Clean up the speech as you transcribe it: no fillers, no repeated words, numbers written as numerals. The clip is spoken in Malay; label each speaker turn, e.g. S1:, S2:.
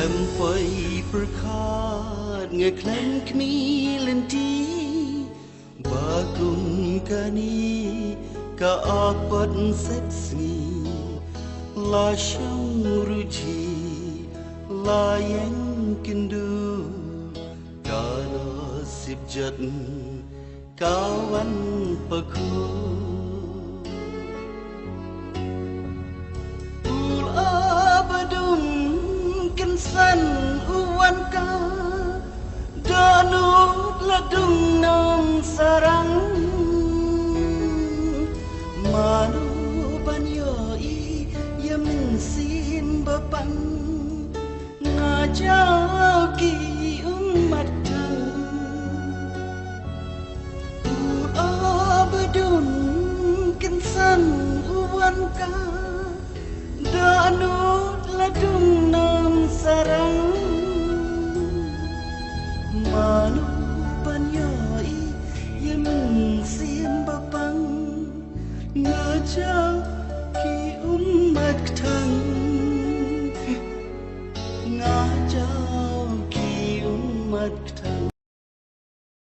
S1: Klem phơi berkat nge klem kmi lenti bakun kani ka apat seksi la shang ruji la yang kindu kana sibjat kawan paku ul abadun san uwan ka danut ladung nam sarang manu banyoi yamin sin bapang ngajau ki umat tang abadun kinsan uwan ka danut ladung nam sarang manu banyai yang sim bapang ngajak ki umat